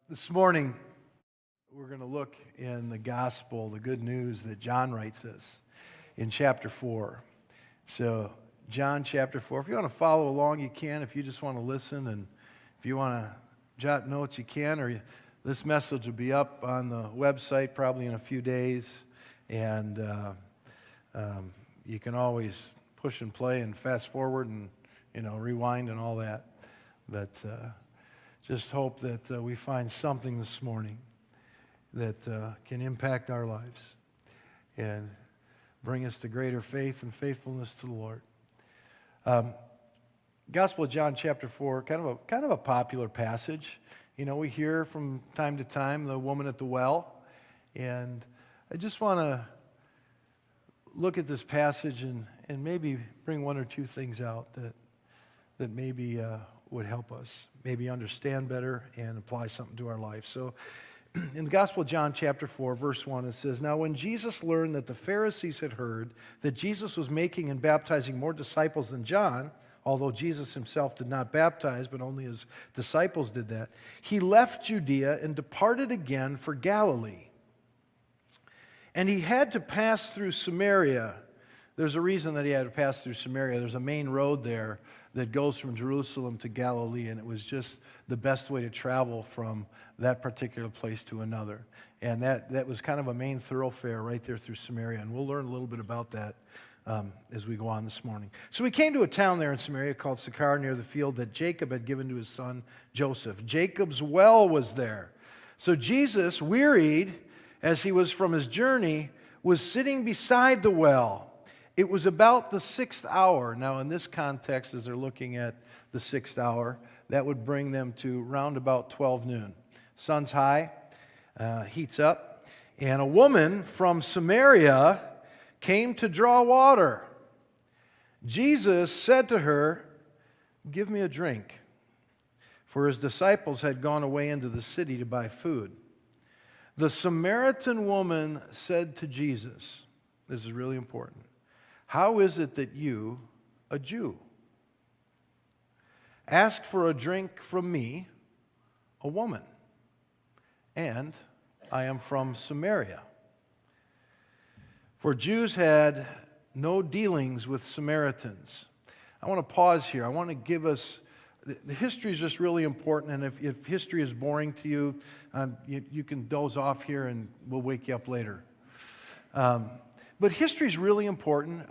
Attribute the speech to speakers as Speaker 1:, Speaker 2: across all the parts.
Speaker 1: This morning, we're going to look in the gospel, the good news that John writes us in chapter 4. So, John chapter 4. If you want to follow along, you can. If you just want to listen, and if you want to jot notes, you can. This message will be up on the website probably in a few days. And you can always push and play and fast forward and, rewind and all that. But just hope that we find something this morning that can impact our lives and bring us to greater faith and faithfulness to the Lord. Gospel of John chapter 4, kind of a popular passage. We hear from time to time the woman at the well, and I just want to look at this passage and maybe bring one or two things out that maybe would help us maybe understand better and apply something to our life. So in the Gospel of John chapter 4, verse 1, it says, "Now when Jesus learned that the Pharisees had heard that Jesus was making and baptizing more disciples than John, although Jesus himself did not baptize, but only his disciples did that, he left Judea and departed again for Galilee. And he had to pass through Samaria." There's a reason that he had to pass through Samaria. There's a main road there that goes from Jerusalem to Galilee, and it was just the best way to travel from that particular place to another. And that was kind of a main thoroughfare right there through Samaria, and we'll learn a little bit about that as we go on this morning. So we came to a town there in Samaria called Sychar, near the field that Jacob had given to his son Joseph. Jacob's well was there. So Jesus, wearied as he was from his journey, was sitting beside the well. It was about the 6th hour. Now, in this context, as they're looking at the 6th hour, that would bring them to round about 12 noon. Sun's high, heats up, and a woman from Samaria came to draw water. Jesus said to her, "Give me a drink," for his disciples had gone away into the city to buy food. The Samaritan woman said to Jesus, this is really important, "How is it that you, a Jew, ask for a drink from me, a woman, and I am from Samaria?" For Jews had no dealings with Samaritans. I want to pause here. I want to give us, the history is just really important, and if history is boring to you, you can doze off here and we'll wake you up later. But history is really important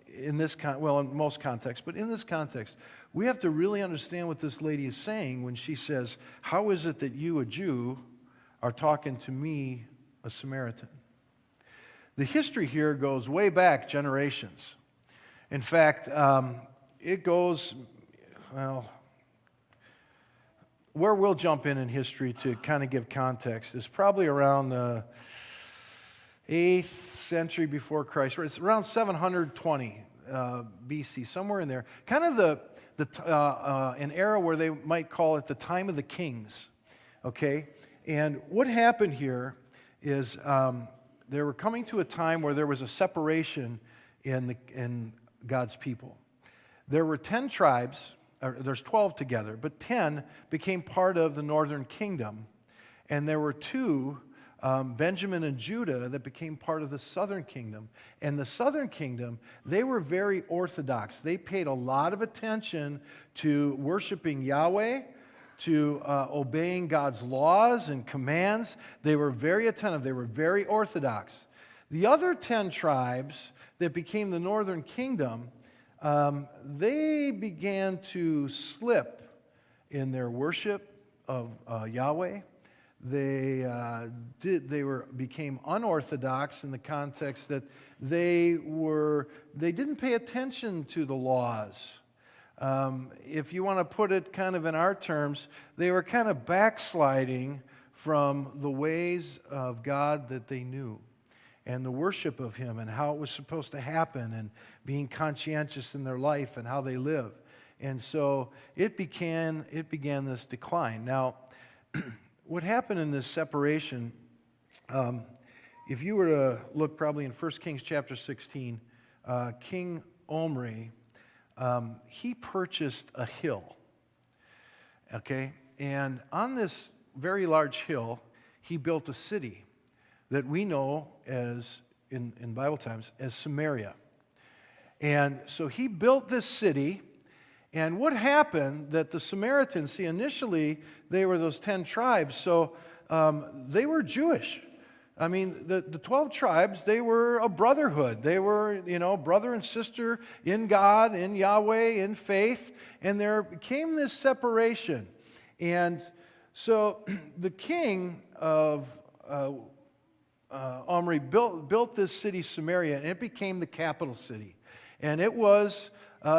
Speaker 1: in most contexts. But in this context, we have to really understand what this lady is saying when she says, "How is it that you, a Jew, are talking to me, a Samaritan?" The history here goes way back generations. In fact, it goes, where we'll jump in history to kind of give context is probably around the 8th century before Christ. It's around 720 BC, somewhere in there. Kind of an era where they might call it the time of the kings. Okay, and what happened here is they were coming to a time where there was a separation in God's people. There were 10 tribes. There's 12 together, but 10 became part of the northern kingdom, and there were 2. Benjamin and Judah that became part of the southern kingdom. And the southern kingdom, they were very orthodox. They paid a lot of attention to worshiping Yahweh, to obeying God's laws and commands. They were very attentive. They were very orthodox. The other 10 tribes that became the northern kingdom, they began to slip in their worship of Yahweh. They became unorthodox in the context that they didn't pay attention to the laws. If you want to put it kind of in our terms, they were kind of backsliding from the ways of God that they knew and the worship of Him and how it was supposed to happen and being conscientious in their life and how they live. And so it began this decline. Now, what happened in this separation, if you were to look probably in 1 Kings chapter 16, King Omri, he purchased a hill, okay? And on this very large hill, he built a city that we know as, in Bible times, as Samaria. And so he built this city, and what happened that the Samaritans, see, initially they were those 10 tribes, so they were Jewish. I mean, the 12 tribes, they were a brotherhood. They were, brother and sister in God, in Yahweh, in faith, and there came this separation. And so the king of Omri built this city, Samaria, and it became the capital city. And it was,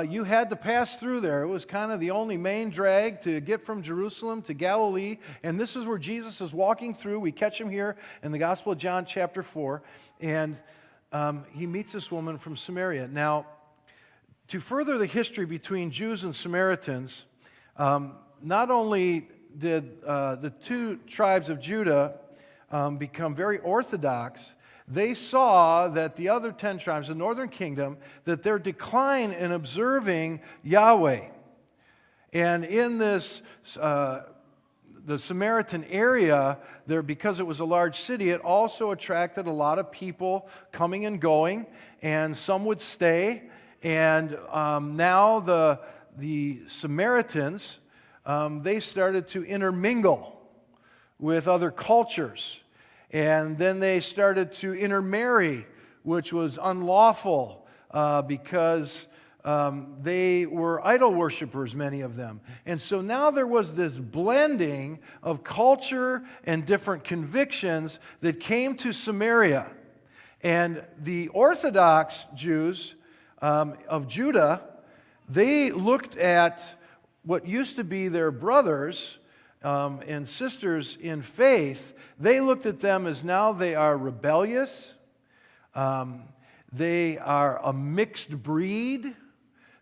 Speaker 1: you had to pass through there. It was kind of the only main drag to get from Jerusalem to Galilee. And this is where Jesus is walking through. We catch him here in the Gospel of John chapter 4. And he meets this woman from Samaria. Now, to further the history between Jews and Samaritans, not only did the two tribes of Judah become very orthodox, they saw that the other 10 tribes, the northern kingdom, that their decline in observing Yahweh. And in this, the Samaritan area, there, because it was a large city, it also attracted a lot of people coming and going, and some would stay. And now the Samaritans, they started to intermingle with other cultures. And then they started to intermarry, which was unlawful because they were idol worshipers, many of them. And so now there was this blending of culture and different convictions that came to Samaria. And the Orthodox Jews of Judah, they looked at what used to be their brothers and sisters in faith. They looked at them as now they are rebellious, they are a mixed breed,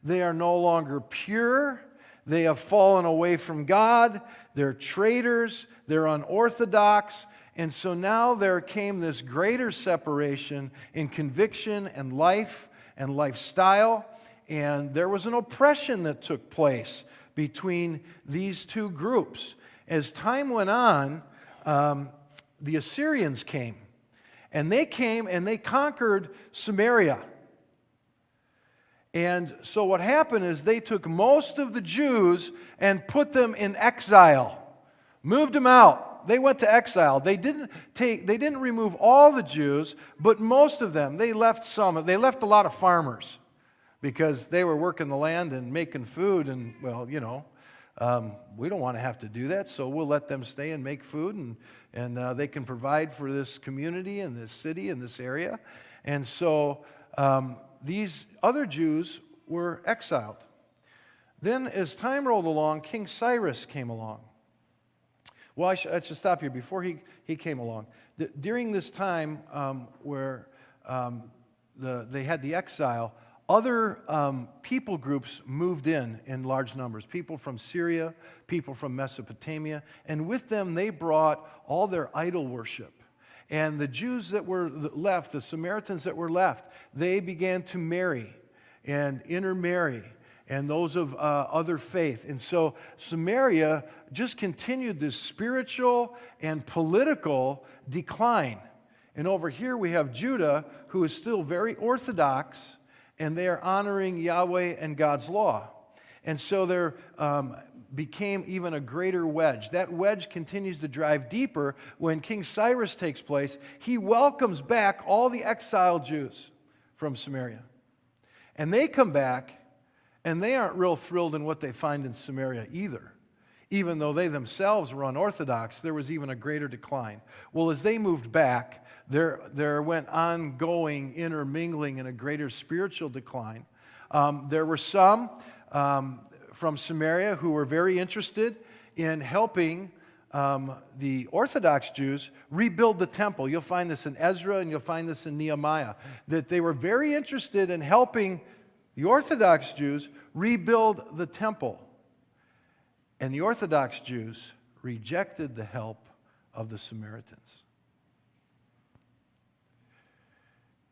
Speaker 1: they are no longer pure, they have fallen away from God, they're traitors, they're unorthodox, and so now there came this greater separation in conviction and life and lifestyle, and there was an oppression that took place between these two groups. As time went on, the Assyrians came, and they conquered Samaria. And so what happened is they took most of the Jews and put them in exile, moved them out. They went to exile. They didn't remove all the Jews, but most of them. They left some. They left a lot of farmers because they were working the land and making food, and well, we don't want to have to do that, so we'll let them stay and make food, and they can provide for this community and this city and this area. And so these other Jews were exiled. Then as time rolled along, King Cyrus came along. Well, I should stop here. Before he came along, during this time where they had the exile, other people groups moved in large numbers. People from Syria, people from Mesopotamia, and with them they brought all their idol worship. And the Jews that were left, the Samaritans that were left, they began to marry and intermarry, and those of other faith. And so Samaria just continued this spiritual and political decline. And over here we have Judah, who is still very orthodox, and they are honoring Yahweh and God's law. And so there became even a greater wedge. That wedge continues to drive deeper when King Cyrus takes place. He welcomes back all the exiled Jews from Samaria. And they come back, and they aren't real thrilled in what they find in Samaria either. Even though they themselves were unorthodox, there was even a greater decline. Well, as they moved back, there went ongoing intermingling and a greater spiritual decline. There were some from Samaria who were very interested in helping the Orthodox Jews rebuild the temple. You'll find this in Ezra and you'll find this in Nehemiah, that they were very interested in helping the Orthodox Jews rebuild the temple. And the Orthodox Jews rejected the help of the Samaritans.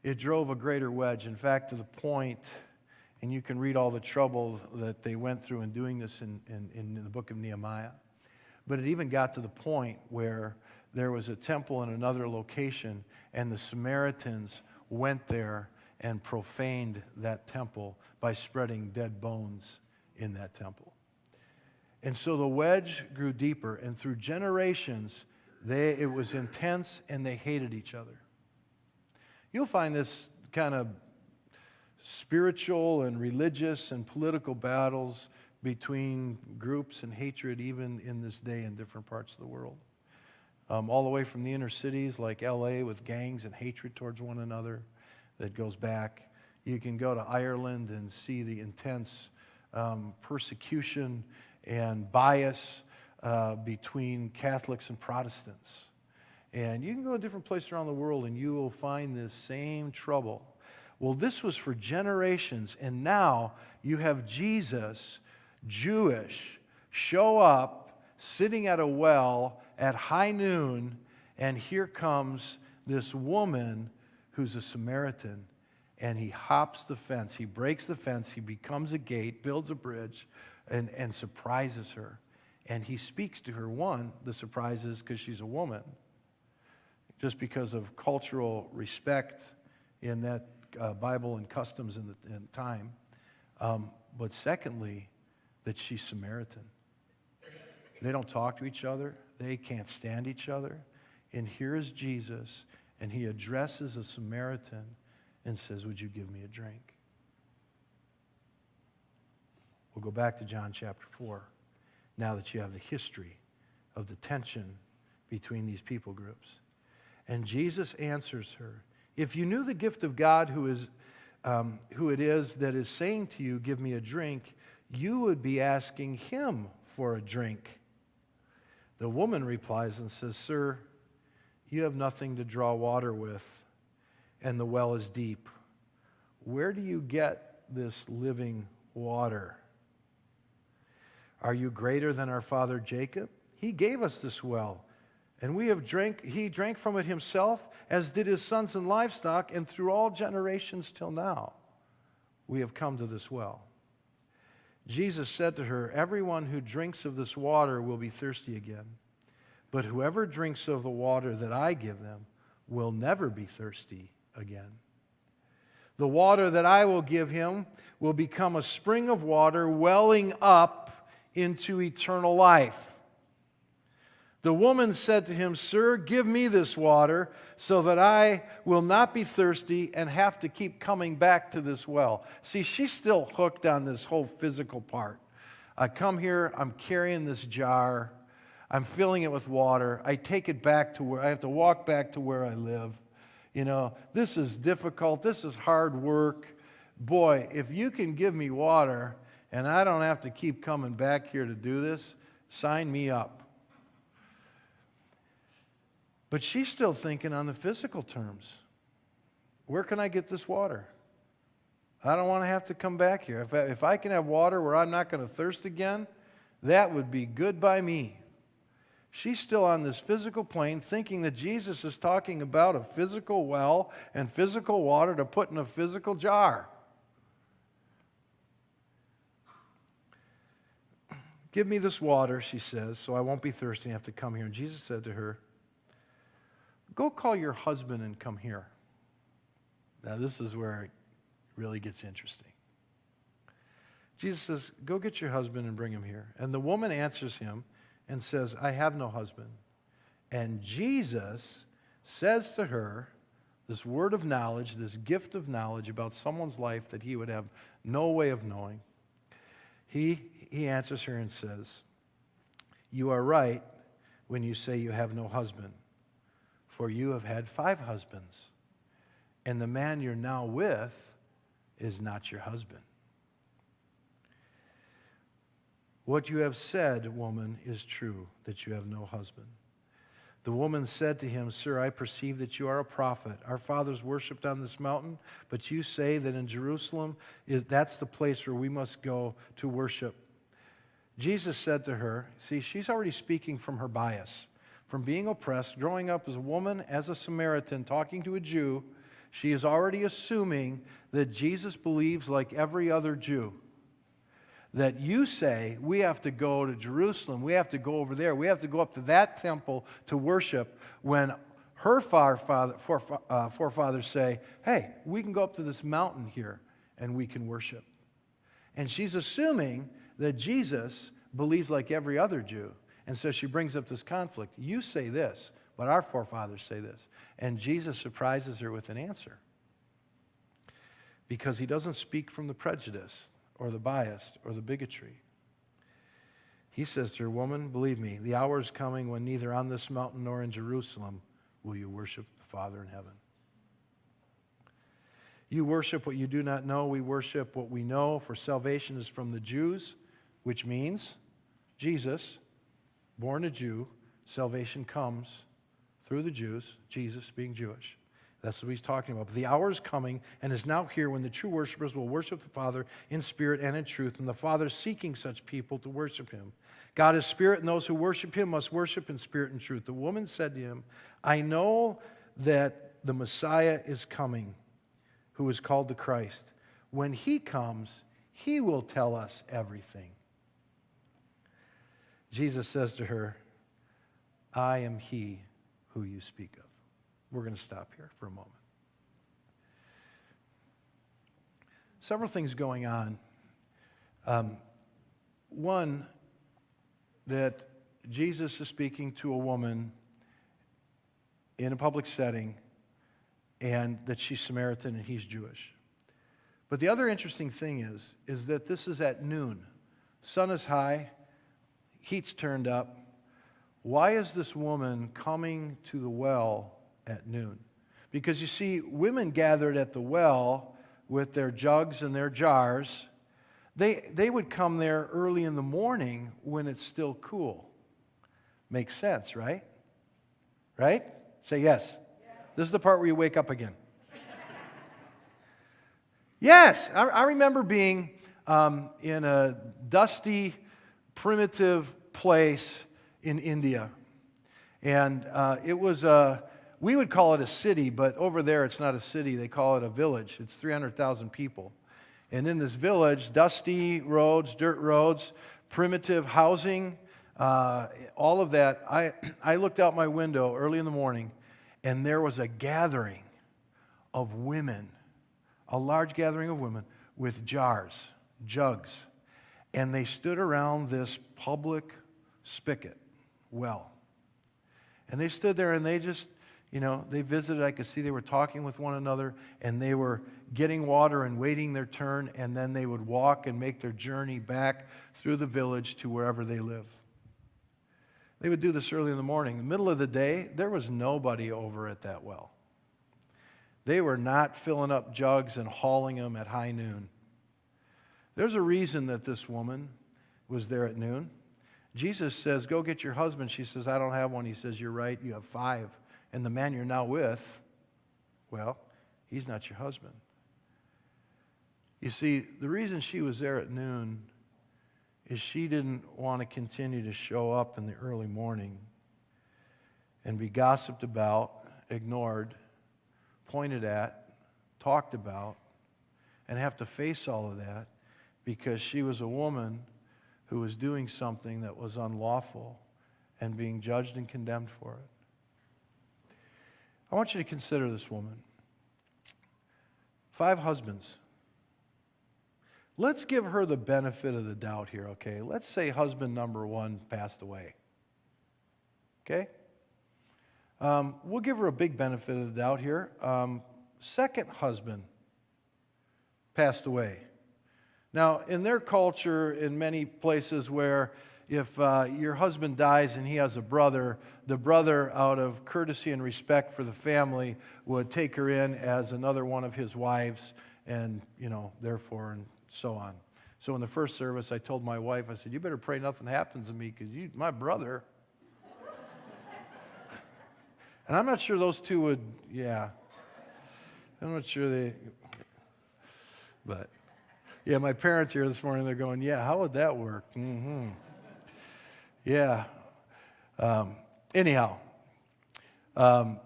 Speaker 1: It drove a greater wedge. In fact, to the point, and you can read all the trouble that they went through in doing this in the book of Nehemiah. But it even got to the point where there was a temple in another location, and the Samaritans went there and profaned that temple by spreading dead bones in that temple. And so the wedge grew deeper, and through generations, it was intense, and they hated each other. You'll find this kind of spiritual and religious and political battles between groups and hatred even in this day in different parts of the world. All the way from the inner cities like LA with gangs and hatred towards one another that goes back. You can go to Ireland and see the intense persecution and bias between Catholics and Protestants. And you can go to different places around the world and you will find this same trouble. Well, this was for generations, and now you have Jesus, Jewish, show up sitting at a well at high noon, and here comes this woman who's a Samaritan, and he hops the fence, he breaks the fence, he becomes a gate, builds a bridge, and surprises her. And he speaks to her. One, the surprise is because she's a woman, just because of cultural respect in that Bible and customs in time. But secondly, that she's Samaritan. They don't talk to each other. They can't stand each other. And here is Jesus, and he addresses a Samaritan and says, "Would you give me a drink?" We'll go back to John chapter 4, now that you have the history of the tension between these people groups. And Jesus answers her, "If you knew the gift of God, who it is that is saying to you, 'Give me a drink,' you would be asking him for a drink." The woman replies and says, "Sir, you have nothing to draw water with, and the well is deep. Where do you get this living water? Are you greater than our father Jacob? He gave us this well, and he drank from it himself, as did his sons and livestock, and through all generations till now, we have come to this well." Jesus said to her, "Everyone who drinks of this water will be thirsty again. But whoever drinks of the water that I give them will never be thirsty again. The water that I will give him will become a spring of water welling up into eternal life." The woman said to him, "Sir, give me this water so that I will not be thirsty and have to keep coming back to this well." See, she's still hooked on this whole physical part. I come here, I'm carrying this jar, I'm filling it with water, I take it back to where I have to walk back to where I live. You know, this is difficult, this is hard work. Boy, if you can give me water and I don't have to keep coming back here to do this, sign me up. But she's still thinking on the physical terms. Where can I get this water? I don't want to have to come back here. If I can have water where I'm not going to thirst again, that would be good by me. She's still on this physical plane, thinking that Jesus is talking about a physical well and physical water to put in a physical jar. "Give me this water," she says, "so I won't be thirsty and have to come here." And Jesus said to her, "Go call your husband and come here." Now this is where it really gets interesting. Jesus says, "Go get your husband and bring him here." And the woman answers him and says, "I have no husband." And Jesus says to her this word of knowledge, this gift of knowledge about someone's life that he would have no way of knowing. He answers her and says, "You are right when you say you have no husband. For you have had 5 husbands, and the man you're now with is not your husband. What you have said, woman, is true, that you have no husband." The woman said to him, "Sir, I perceive that you are a prophet. Our fathers worshipped on this mountain, but you say that in Jerusalem, that's the place where we must go to worship." Jesus said to her, see, she's already speaking from her bias. From being oppressed, growing up as a woman, as a Samaritan, talking to a Jew, she is already assuming that Jesus believes like every other Jew. that you say we have to go to Jerusalem, we have to go over there, we have to go up to that temple to worship, when her forefathers say, hey, we can go up to this mountain here and we can worship. And she's assuming that Jesus believes like every other Jew. And so she brings up this conflict. You say this, but our forefathers say this. And Jesus surprises her with an answer. Because he doesn't speak from the prejudice or the bias or the bigotry. He says to her, woman, believe me, the hour is coming when neither on this mountain nor in Jerusalem will you worship the Father in heaven. You worship what you do not know. We worship what we know, for salvation is from the Jews, which means Jesus, born a Jew, salvation comes through the Jews, Jesus being Jewish. That's what he's talking about. But the hour is coming and is now here when the true worshipers will worship the Father in spirit and in truth, and the Father is seeking such people to worship him. God is spirit, and those who worship him must worship in spirit and truth. The woman said to him, I know that the Messiah is coming, who is called the Christ. When he comes, he will tell us everything. Jesus says to her, I am he who you speak of. We're going to stop here for a moment. Several things going on. One, that Jesus is speaking to a woman in a public setting, and that she's Samaritan and he's Jewish. But the other interesting thing is that this is at noon. Sun is high, heat's turned up. Why is this woman coming to the well at noon? Because you see, women gathered at the well with their jugs and their jars. They would come there early in the morning when it's still cool. Makes sense, right? Right? Say yes. This is the part where you wake up again. Yes, I remember being in a dusty, primitive place in India. And it was we would call it a city, but over there it's not a city. They call it a village. It's 300,000 people. And in this village, dusty roads, dirt roads, primitive housing, all of that. I looked out my window early in the morning, and there was a gathering of women, a large gathering of women with jars, jugs. And they stood around this public spigot well. And they stood there and they just, they visited. I could see they were talking with one another, and they were getting water and waiting their turn, and then they would walk and make their journey back through the village to wherever they live. They would do this early in the morning. In the middle of the day, there was nobody over at that well. They were not filling up jugs and hauling them at high noon. There's a reason that this woman was there at noon. Jesus says, go get your husband. She says, I don't have one. He says, you're right, you have 5. And the man you're now with, well, he's not your husband. You see, the reason she was there at noon is she didn't want to continue to show up in the early morning and be gossiped about, ignored, pointed at, talked about, and have to face all of that because she was a woman who was doing something that was unlawful and being judged and condemned for it. I want you to consider this woman. 5 husbands. Let's give her the benefit of the doubt here, okay? Let's say husband number 1 passed away. Okay? We'll give her a big benefit of the doubt here. Second husband passed away. Now, in their culture, in many places where if your husband dies and he has a brother, the brother, out of courtesy and respect for the family, would take her in as another one of his wives, and, therefore, and so on. So in the first service, I told my wife, I said, you better pray nothing happens to me because my brother. And I'm not sure those two would, I'm not sure they, but, my parents here this morning, they're going, how would that work? Mm-hmm. Yeah. Anyhow, so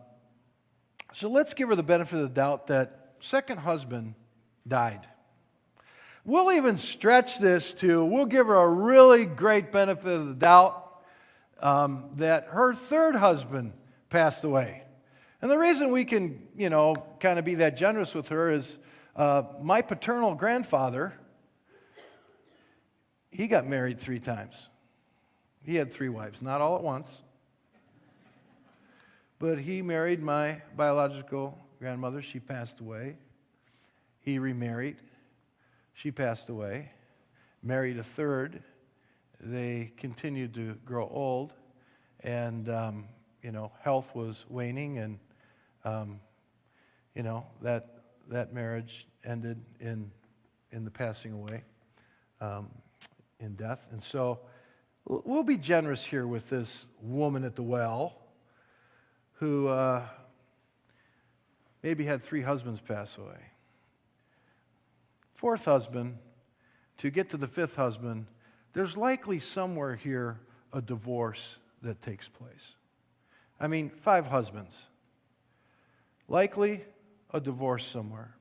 Speaker 1: let's give her the benefit of the doubt that second husband died. We'll even stretch this to, we'll give her a really great benefit of the doubt that her third husband passed away. And the reason we can, kind of be that generous with her is my paternal grandfather, he got married 3 times. He had 3 wives, not all at once. But he married my biological grandmother. She passed away. He remarried. She passed away. Married a third. They continued to grow old. And, health was waning. And, that marriage ended in the passing away, in death. And so we'll be generous here with this woman at the well who maybe had 3 husbands pass away. 4th husband, to get to the 5th husband, there's likely somewhere here a divorce that takes place. 5 husbands. Likely a divorce somewhere.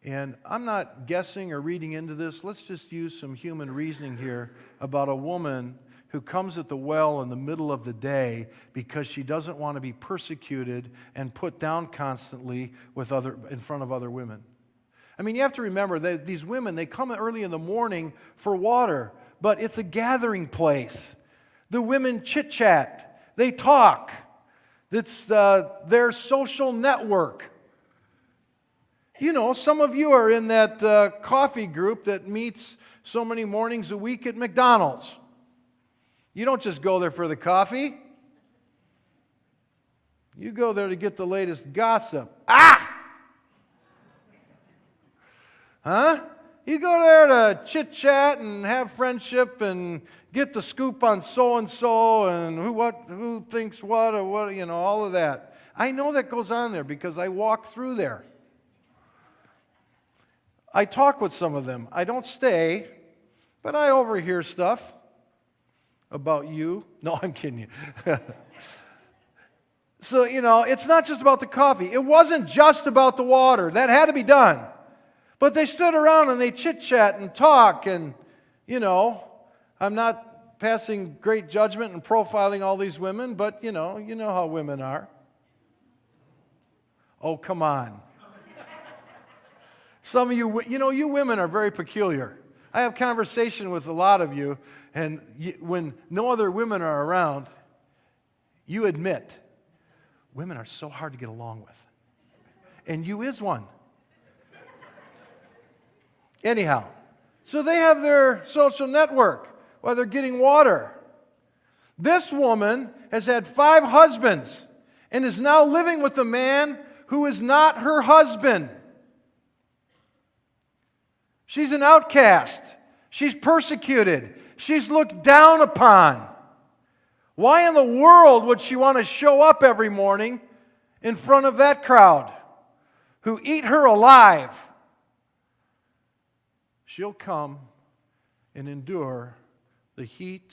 Speaker 1: And I'm not guessing or reading into this. Let's just use some human reasoning here about a woman who comes at the well in the middle of the day because she doesn't want to be persecuted and put down constantly in front of other women. You have to remember that these women, they come early in the morning for water, but it's a gathering place. The women chit-chat. They talk. It's their social network. Some of you are in that coffee group that meets so many mornings a week at McDonald's. You don't just go there for the coffee. You go there to get the latest gossip. You go there to chit-chat and have friendship and get the scoop on so-and-so and who thinks what or what, all of that. I know that goes on there because I walk through there. I talk with some of them. I don't stay, but I overhear stuff about you. No, I'm kidding you. So, it's not just about the coffee. It wasn't just about the water. That had to be done. But they stood around and they chit-chat and talk and, I'm not passing great judgment and profiling all these women, but, you know how women are. Oh, come on. Some of you, you women are very peculiar. I have conversation with a lot of you, and when no other women are around, you admit, women are so hard to get along with. And you is one. Anyhow, so they have their social network while they're getting water. This woman has had 5 husbands and is now living with a man who is not her husband. She's an outcast. She's persecuted. She's looked down upon. Why in the world would she want to show up every morning in front of that crowd who eat her alive? She'll come and endure the heat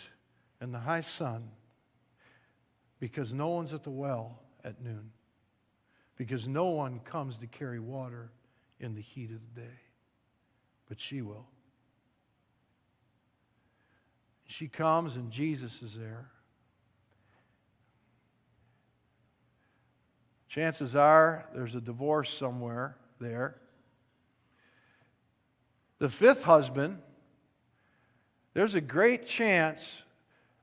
Speaker 1: and the high sun because no one's at the well at noon, because no one comes to carry water in the heat of the day. But she will. She comes and Jesus is there. Chances are there's a divorce somewhere there. The 5th husband, there's a great chance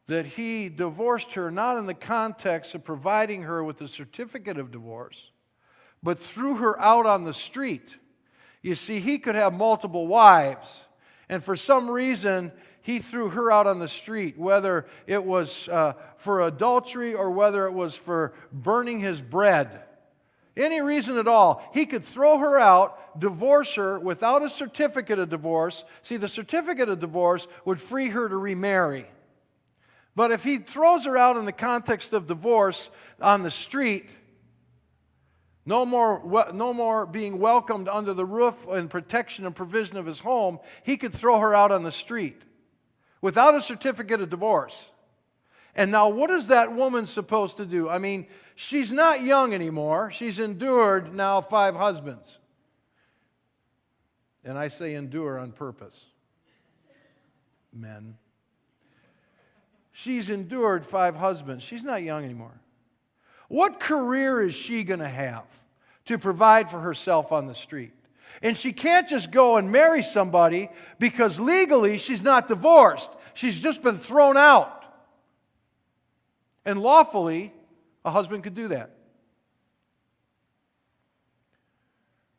Speaker 1: that he divorced her not in the context of providing her with a certificate of divorce, but threw her out on the street. You see, he could have multiple wives, and for some reason, he threw her out on the street, whether it was for adultery or whether it was for burning his bread. Any reason at all, he could throw her out, divorce her without a certificate of divorce. See, the certificate of divorce would free her to remarry. But if he throws her out in the context of divorce on the street, no more being welcomed under the roof and protection and provision of his home, he could throw her out on the street without a certificate of divorce. And now what is that woman supposed to do? She's not young anymore. She's endured now 5 husbands. And I say endure on purpose. Men. She's endured 5 husbands. She's not young anymore. What career is she going to have to provide for herself on the street? And she can't just go and marry somebody because legally she's not divorced. She's just been thrown out. And lawfully, a husband could do that.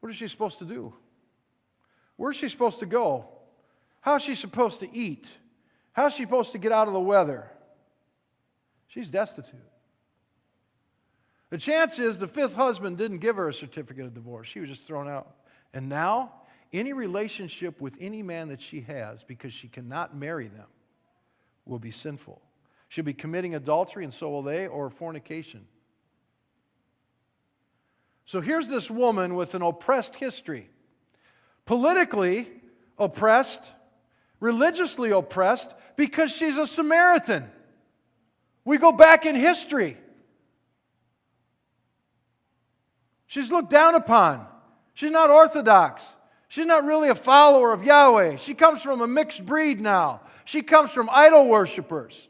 Speaker 1: What is she supposed to do? Where is she supposed to go? How is she supposed to eat? How is she supposed to get out of the weather? She's destitute. The chance is the 5th husband didn't give her a certificate of divorce. She was just thrown out. And now, any relationship with any man that she has, because she cannot marry them, will be sinful. She'll be committing adultery, and so will they, or fornication. So here's this woman with an oppressed history. Politically oppressed, religiously oppressed, because she's a Samaritan. We go back in history. She's looked down upon. She's not Orthodox. She's not really a follower of Yahweh. She comes from a mixed breed now. She comes from idol worshipers.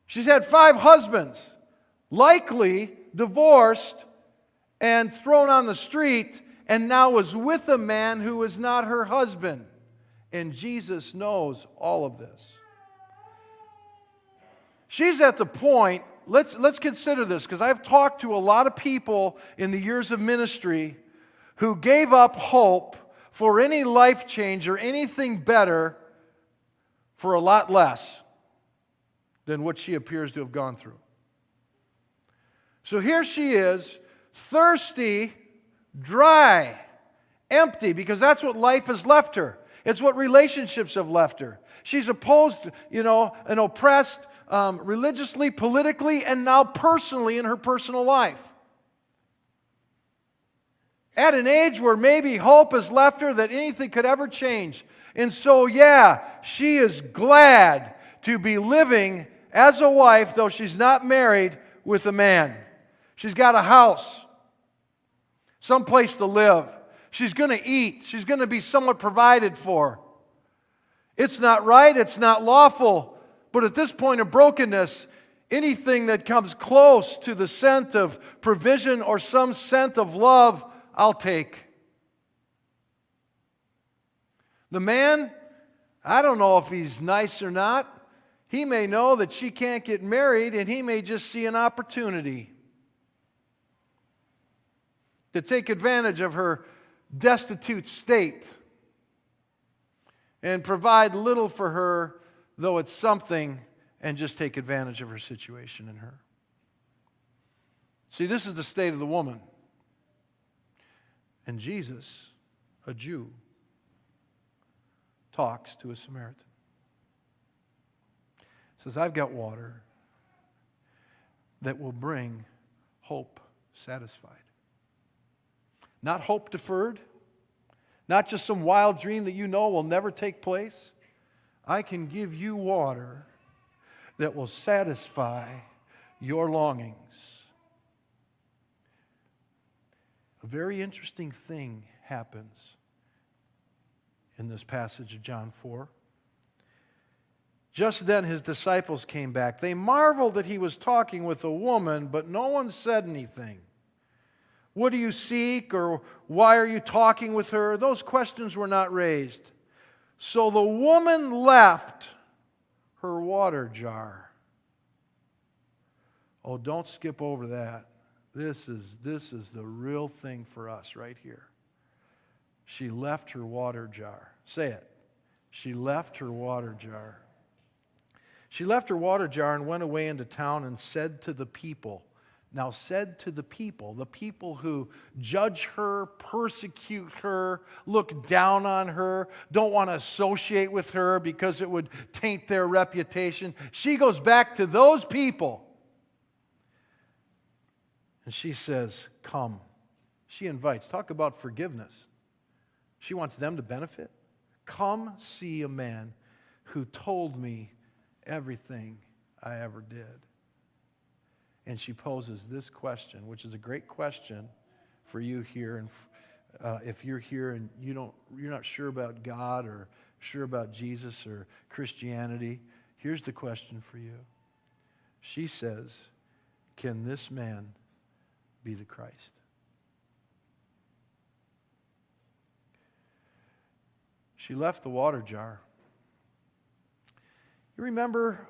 Speaker 1: She's had 5 husbands, likely divorced and thrown on the street, and now is with a man who is not her husband. And Jesus knows all of this. She's at the point, let's consider this, because I've talked to a lot of people in the years of ministry who gave up hope for any life change or anything better for a lot less than what she appears to have gone through. So here she is, thirsty, dry, empty, because that's what life has left her. It's what relationships have left her. She's opposed, and oppressed religiously, politically, and now personally in her personal life. At an age where maybe hope has left her that anything could ever change. And so, she is glad to be living as a wife, though she's not married, with a man. She's got a house, some place to live. She's going to eat. She's going to be somewhat provided for. It's not right. It's not lawful. But at this point of brokenness, anything that comes close to the scent of provision or some scent of love, I'll take. The man, I don't know if he's nice or not. He may know that she can't get married, and he may just see an opportunity to take advantage of her destitute state and provide little for her, though it's something, and just take advantage of her situation in her. See, this is the state of the woman. And Jesus, a Jew, talks to a Samaritan. Says, I've got water that will bring hope satisfied. Not hope deferred, not just some wild dream that you know will never take place. I can give you water that will satisfy your longings. A very interesting thing happens in this passage of John 4. Just then his disciples came back. They marveled that he was talking with a woman, but no one said anything. What do you seek, or why are you talking with her? Those questions were not raised. So the woman left her water jar. Oh, don't skip over that. This is the real thing for us right here. She left her water jar. Say it. She left her water jar. She left her water jar and went away into town and said to the people. Now said to the people who judge her, persecute her, look down on her, don't want to associate with her because it would taint their reputation. She goes back to those people. And she says, come. She invites. Talk about forgiveness. She wants them to benefit. Come see a man who told me everything I ever did. And she poses this question, which is a great question for you here and if you're here and you're not sure about God or sure about Jesus or Christianity, here's the question for you. She says, can this man be the Christ? She left the water jar. You remember,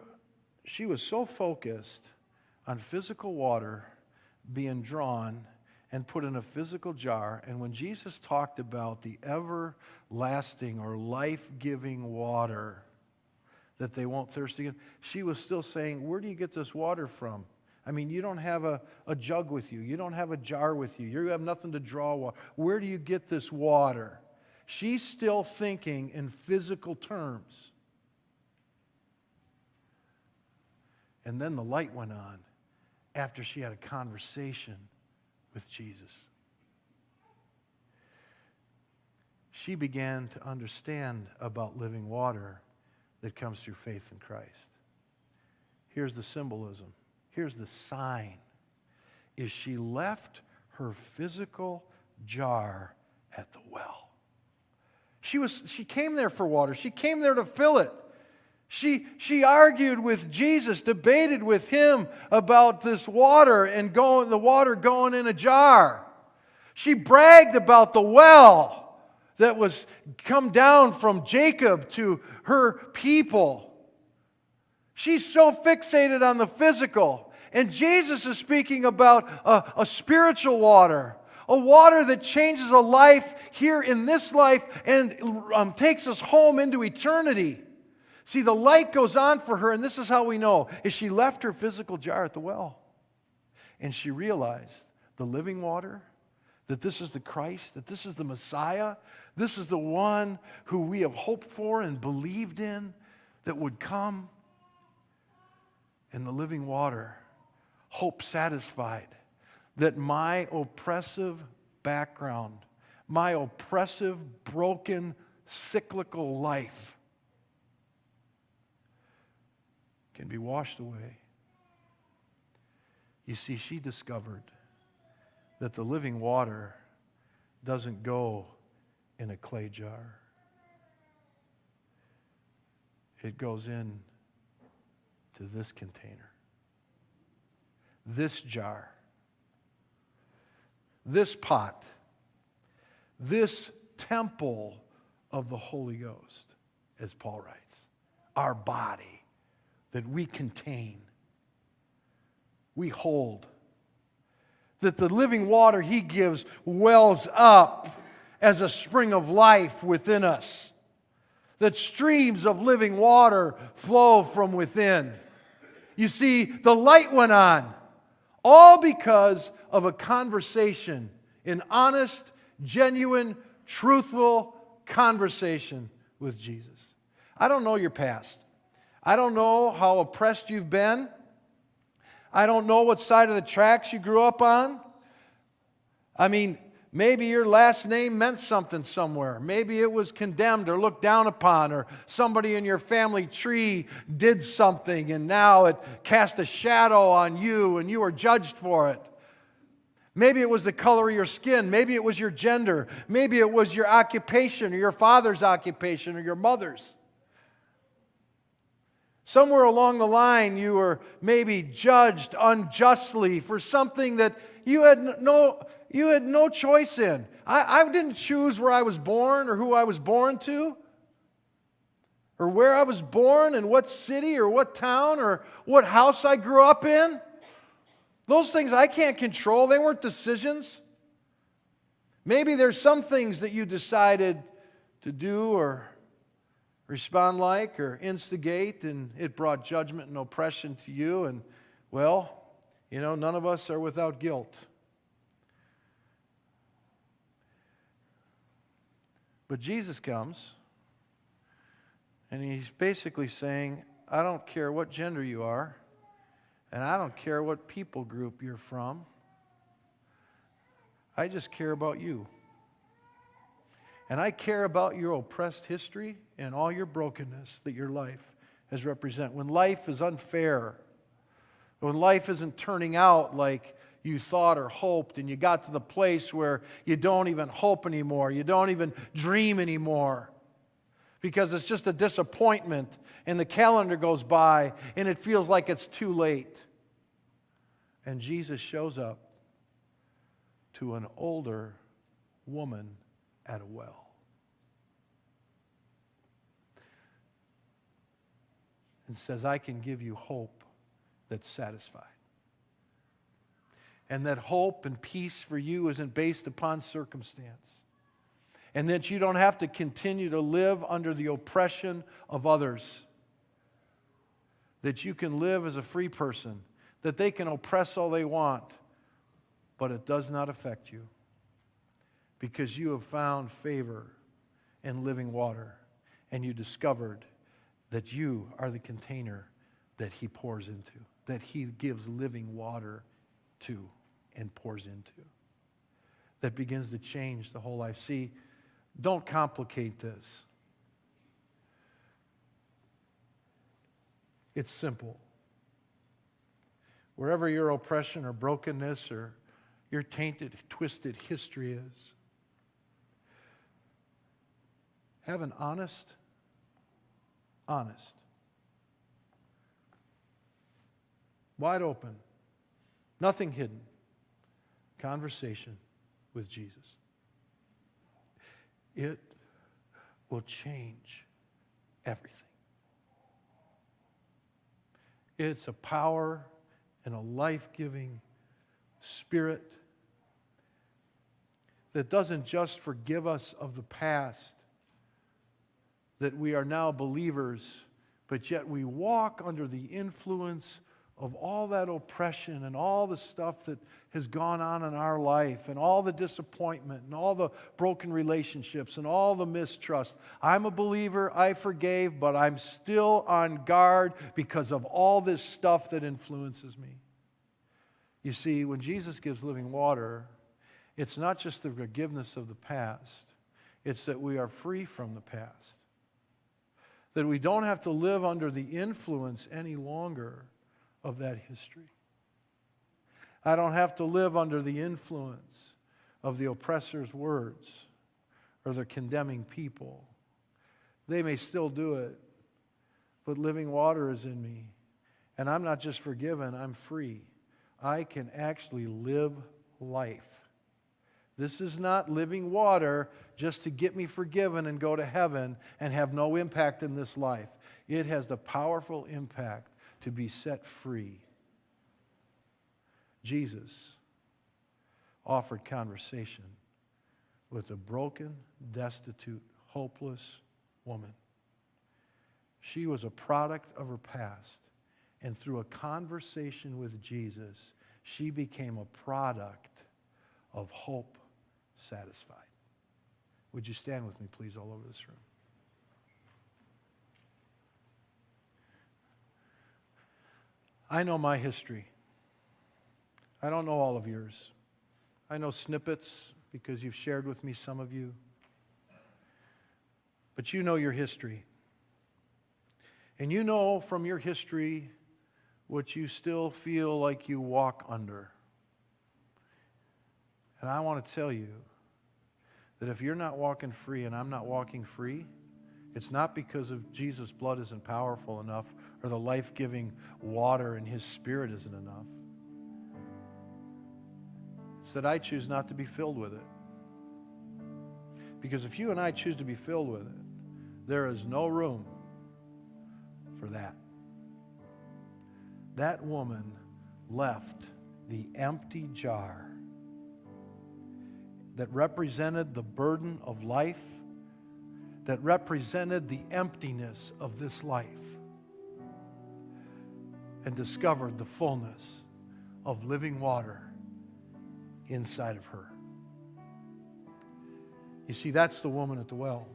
Speaker 1: she was so focused on physical water being drawn and put in a physical jar. And when Jesus talked about the everlasting or life-giving water that they won't thirst again, she was still saying, where do you get this water from? I mean, you don't have a jug with you. You don't have a jar with you. You have nothing to draw water. Where do you get this water? She's still thinking in physical terms. And then the light went on after she had a conversation with Jesus. She began to understand about living water that comes through faith in Christ. Here's the symbolism. Here's the sign. Is she left her physical jar at the well. She came there for water. She came there to fill it. She argued with Jesus, debated with him about this water and the water going in a jar. She bragged about the well that was come down from Jacob to her people. She's so fixated on the physical. And Jesus is speaking about a spiritual water, a water that changes a life here in this life and takes us home into eternity. See, the light goes on for her, and this is how we know, is she left her physical jar at the well. And she realized the living water, that this is the Christ, that this is the Messiah, this is the one who we have hoped for and believed in that would come. And the living water, hope satisfied, that my oppressive background, my oppressive, broken, cyclical life can be washed away. You see, she discovered that the living water doesn't go in a clay jar. It goes in to this container, this jar, this pot, this temple of the Holy Ghost, as Paul writes, our body that we contain, we hold, that the living water he gives wells up as a spring of life within us, that streams of living water flow from within. You see, the light went on, all because of a conversation, an honest, genuine, truthful conversation with Jesus. I don't know your past. I don't know how oppressed you've been. I don't know what side of the tracks you grew up on. I mean, maybe your last name meant something somewhere. Maybe it was condemned or looked down upon, or somebody in your family tree did something and now it cast a shadow on you and you were judged for it. Maybe it was the color of your skin. Maybe it was your gender. Maybe it was your occupation or your father's occupation or your mother's. Somewhere along the line, you were maybe judged unjustly for something that you had no choice in. I didn't choose where I was born or who I was born to, or where I was born and what city or what town or what house I grew up in. Those things I can't control. They weren't decisions. Maybe there's some things that you decided to do or respond like or instigate, and it brought judgment and oppression to you. And, well, none of us are without guilt. But Jesus comes, and he's basically saying, I don't care what gender you are, and I don't care what people group you're from. I just care about you. And I care about your oppressed history and all your brokenness that your life has represented. When life is unfair, when life isn't turning out like you thought or hoped, and you got to the place where you don't even hope anymore. You don't even dream anymore because it's just a disappointment, and the calendar goes by, and it feels like it's too late. And Jesus shows up to an older woman at a well. And says, I can give you hope that's satisfied. And that hope and peace for you isn't based upon circumstance. And that you don't have to continue to live under the oppression of others. That you can live as a free person. That they can oppress all they want, but it does not affect you. Because you have found favor in living water. And you discovered that you are the container that He pours into, that He gives living water to and pours into, that begins to change the whole life. See, don't complicate this. It's simple. Wherever your oppression or brokenness or your tainted, twisted history is, have an honest, wide open, nothing hidden conversation with Jesus. It will change everything. It's a power and a life-giving Spirit that doesn't just forgive us of the past, that we are now believers, but yet we walk under the influence of all that oppression and all the stuff that has gone on in our life and all the disappointment and all the broken relationships and all the mistrust. I'm a believer, I forgave, but I'm still on guard because of all this stuff that influences me. You see, when Jesus gives living water, it's not just the forgiveness of the past, it's that we are free from the past. That we don't have to live under the influence any longer of that history. I don't have to live under the influence of the oppressor's words or the condemning people. They may still do it, but living water is in me. And I'm not just forgiven, I'm free. I can actually live life. This is not living water just to get me forgiven and go to heaven and have no impact in this life. It has the powerful impact to be set free. Jesus offered conversation with a broken, destitute, hopeless woman. She was a product of her past, and through a conversation with Jesus, she became a product of hope satisfied. Would you stand with me, please, all over this room? I know my history. I don't know all of yours. I know snippets because you've shared with me, some of you. But you know your history. And you know from your history what you still feel like you walk under. And I want to tell you that if you're not walking free and I'm not walking free, it's not because of Jesus' blood isn't powerful enough or the life-giving water in His Spirit isn't enough. It's that I choose not to be filled with it. Because if you and I choose to be filled with it, there is no room for that. That woman left the empty jar that represented the burden of life, that represented the emptiness of this life, and discovered the fullness of living water inside of her. You see, that's the woman at the well.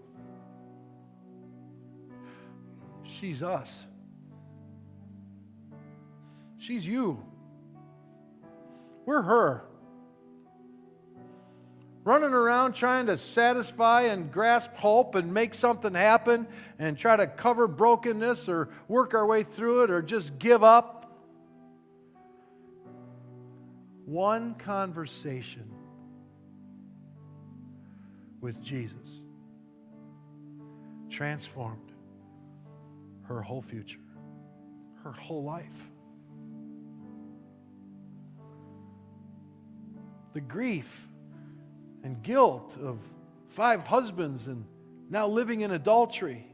Speaker 1: She's us. She's you. We're her. Running around trying to satisfy and grasp hope and make something happen and try to cover brokenness or work our way through it or just give up. one conversation with Jesus transformed her whole future, her whole life. The grief and guilt of 5 husbands and now living in adultery,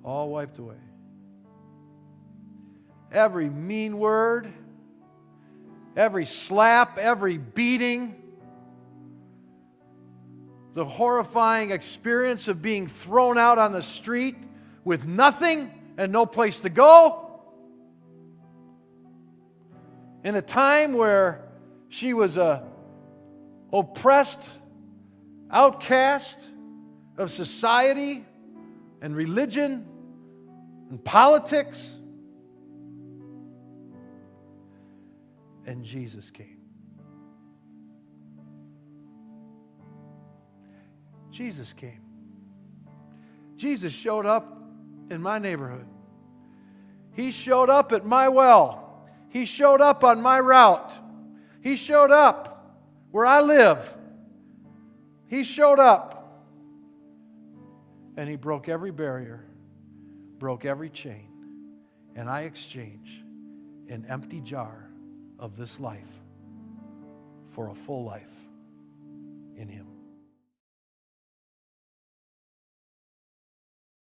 Speaker 1: all wiped away. Every mean word, every slap, every beating, the horrifying experience of being thrown out on the street with nothing and no place to go, in a time where she was a oppressed outcast of society and religion and politics. And Jesus came. Jesus came. Jesus showed up in my neighborhood. He showed up at my well. He showed up on my route. He showed up where I live. He showed up. And He broke every barrier, broke every chain. And I exchange an empty jar of this life for a full life in Him.